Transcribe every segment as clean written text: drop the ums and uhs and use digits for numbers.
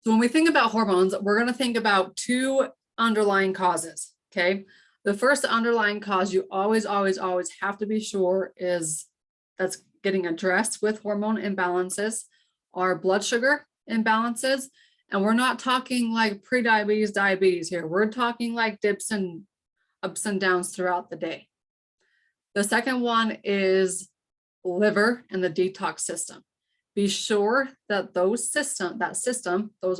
So when we think about hormones, we're going to think about two underlying causes, okay? The first underlying cause you always have to be sure is that's getting addressed with hormone imbalances are blood sugar imbalances. And we're not talking like pre-diabetes, diabetes here. We're talking like dips and ups and downs throughout the day. The second one is liver and the detox system. Be sure that those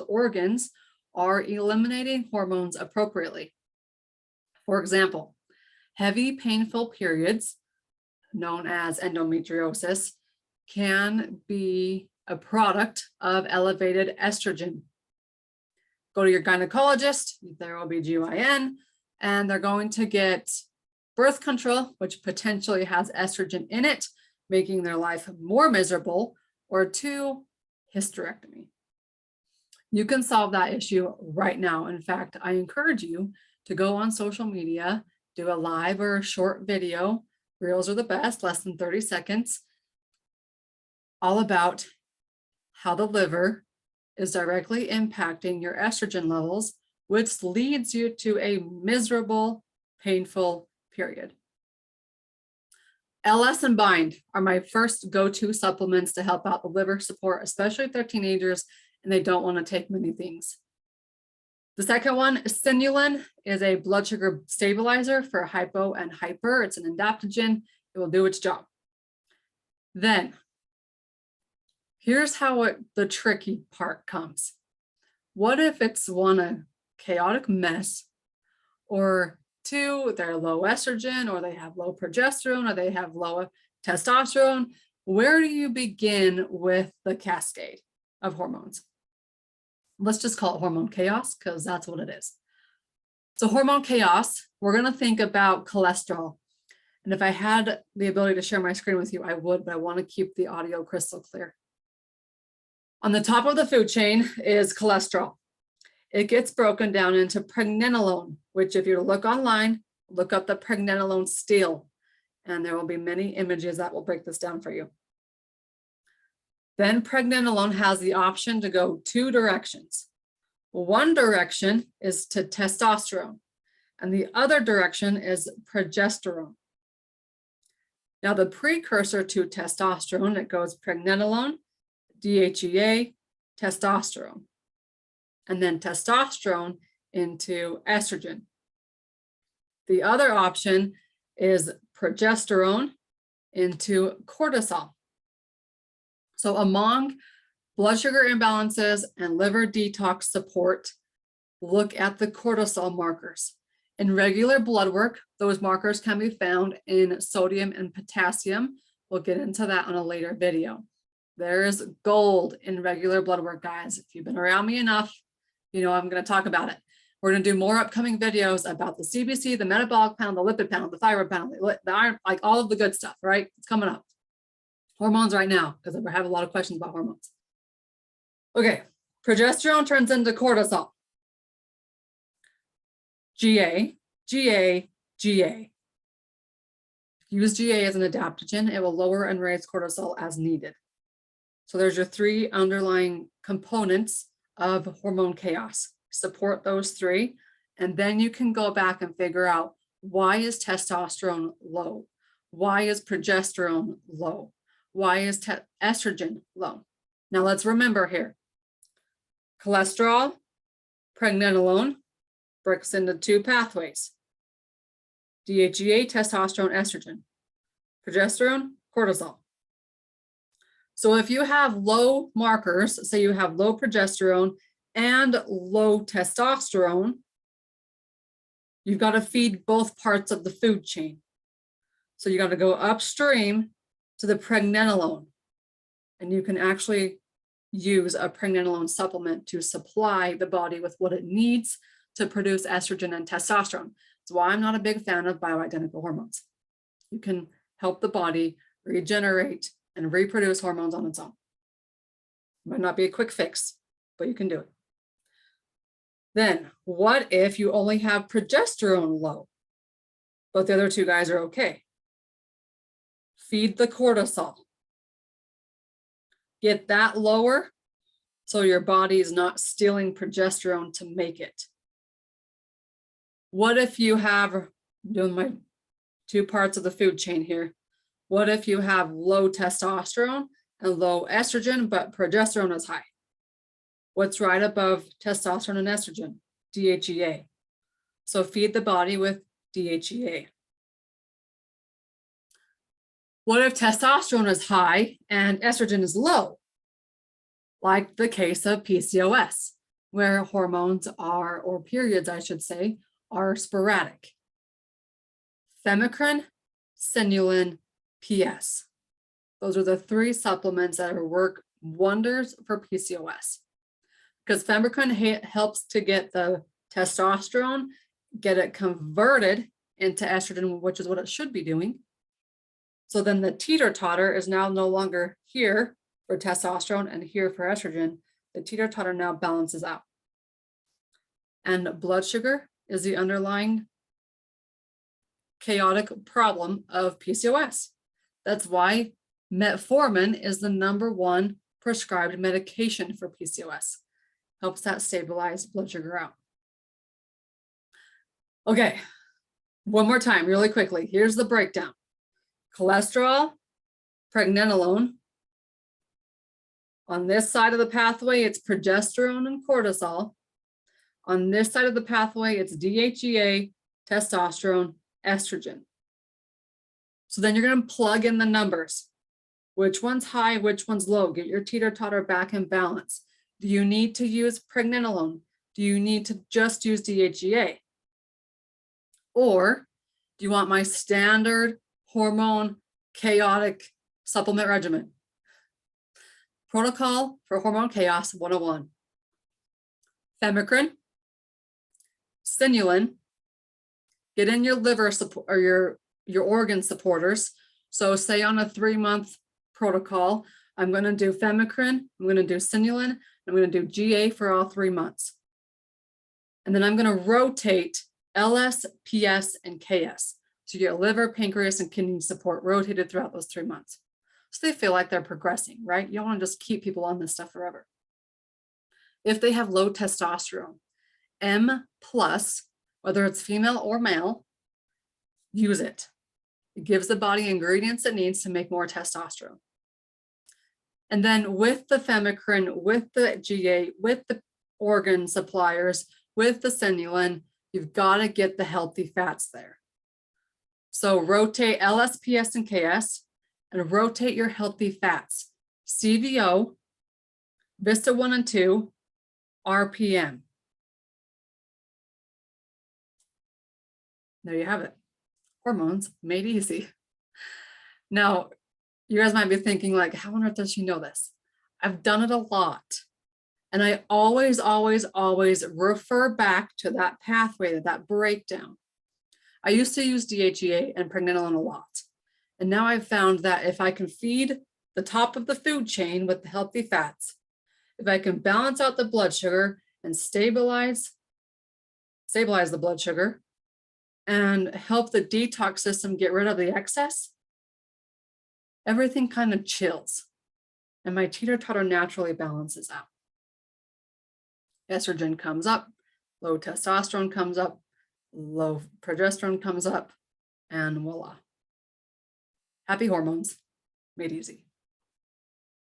organs are eliminating hormones appropriately. For example, heavy painful periods, known as endometriosis, can be a product of elevated estrogen. Go to your gynecologist, there will be GYN, and they're going to get birth control, which potentially has estrogen in it, making their life more miserable, or 2, hysterectomy. You can solve that issue right now. In fact, I encourage you to go on social media, do a live or a short video. Reels are the best, less than 30 seconds, all about how the liver is directly impacting your estrogen levels, which leads you to a miserable, painful period. LS and Bind are my first go-to supplements to help out the liver support, especially if they're teenagers and they don't want to take many things. The second one, Sinulin, is a blood sugar stabilizer for hypo and hyper. It's an adaptogen. It will do its job. Then, here's how the tricky part comes. What if it's one, a chaotic mess, or 2, they're low estrogen, or they have low progesterone, or they have low testosterone? Where do you begin with the cascade of hormones? Let's just call it hormone chaos, because that's what it is. So hormone chaos, we're going to think about cholesterol. And if I had the ability to share my screen with you, I would, but I want to keep the audio crystal clear. On the top of the food chain is cholesterol. It gets broken down into pregnenolone, which if you look online, look up the pregnenolone steal, and there will be many images that will break this down for you. Then pregnenolone has the option to go 2 directions. One direction is to testosterone, and the other direction is progesterone. Now the precursor to testosterone, it goes pregnenolone, DHEA, testosterone, and then testosterone into estrogen. The other option is progesterone into cortisol. So among blood sugar imbalances and liver detox support, look at the cortisol markers. In regular blood work, those markers can be found in sodium and potassium. We'll get into that on a later video. There's gold in regular blood work, guys. If you've been around me enough, you know I'm going to talk about it. We're going to do more upcoming videos about the CBC, the metabolic panel, the lipid panel, the thyroid panel, the iron, like all of the good stuff, right? It's coming up. Hormones right now, because I have a lot of questions about hormones. Okay, progesterone turns into cortisol. GA, GA, GA. Use GA as an adaptogen. It will lower and raise cortisol as needed. So there's your 3 underlying components of hormone chaos. Support those 3, and then you can go back and figure out, why is testosterone low? Why is progesterone low? Why is estrogen low? Now let's remember here, cholesterol, pregnenolone breaks into 2 pathways: DHEA, testosterone, estrogen, progesterone, cortisol. So if you have low markers, say you have low progesterone and low testosterone, you've got to feed both parts of the food chain. So you got to go upstream to the pregnenolone, and you can actually use a pregnenolone supplement to supply the body with what it needs to produce estrogen and testosterone. That's why I'm not a big fan of bioidentical hormones. You can help the body regenerate and reproduce hormones on its own. It might not be a quick fix, but you can do it. Then what if you only have progesterone low, but the other 2 guys are okay? Feed the cortisol. Get that lower So your body is not stealing progesterone to make it. What if you have, doing my 2 parts of the food chain here. What if you have low testosterone and low estrogen, but progesterone is high? What's right above testosterone and estrogen? DHEA. So feed the body with DHEA. What if testosterone is high and estrogen is low? Like the case of PCOS, where hormones are, or periods, I should say, are sporadic. Femicrine, Sinulin, PS. Those are the 3 supplements that work wonders for PCOS. Because Femicrine helps to get the testosterone, get it converted into estrogen, which is what it should be doing. So then the teeter-totter is now no longer here for testosterone and here for estrogen. The teeter-totter now balances out. And blood sugar is the underlying chaotic problem of PCOS. That's why metformin is the #1 prescribed medication for PCOS. Helps that stabilize blood sugar out. Okay, one more time, really quickly. Here's the breakdown. Cholesterol, pregnenolone. On this side of the pathway, it's progesterone and cortisol. On this side of the pathway, it's DHEA, testosterone, estrogen. So then you're going to plug in the numbers. Which one's high, which one's low? Get your teeter-totter back in balance. Do you need to use pregnenolone? Do you need to just use DHEA? Or do you want my standard hormone chaotic supplement regimen? Protocol for Hormone Chaos 101. Femicrine, Sinulin, get in your liver support or your organ supporters. So say on a 3-month protocol, I'm going to do Femicrine, I'm going to do Sinulin, I'm going to do GA for all 3 months. And then I'm going to rotate LS, PS, and KS. So you get liver, pancreas, and kidney support rotated throughout those 3 months. So they feel like they're progressing, right? You don't want to just keep people on this stuff forever. If they have low testosterone, M+, whether it's female or male, use it. It gives the body ingredients it needs to make more testosterone. And then with the Femicrine, with the GA, with the organ suppliers, with the Sinulin, you've got to get the healthy fats there. So rotate LS, PS, and KS, and rotate your healthy fats. CVO, Vista 1 and 2, RPM. There you have it. Hormones made easy. Now, you guys might be thinking like, how on earth does she know this? I've done it a lot. And I always, always, always refer back to that pathway, that breakdown. I used to use DHEA and pregnenolone a lot. And now I've found that if I can feed the top of the food chain with the healthy fats, if I can balance out the blood sugar and stabilize the blood sugar and help the detox system get rid of the excess, everything kind of chills and my teeter-totter naturally balances out. Estrogen comes up, low testosterone comes up, low progesterone comes up, and voila. Happy hormones, made easy.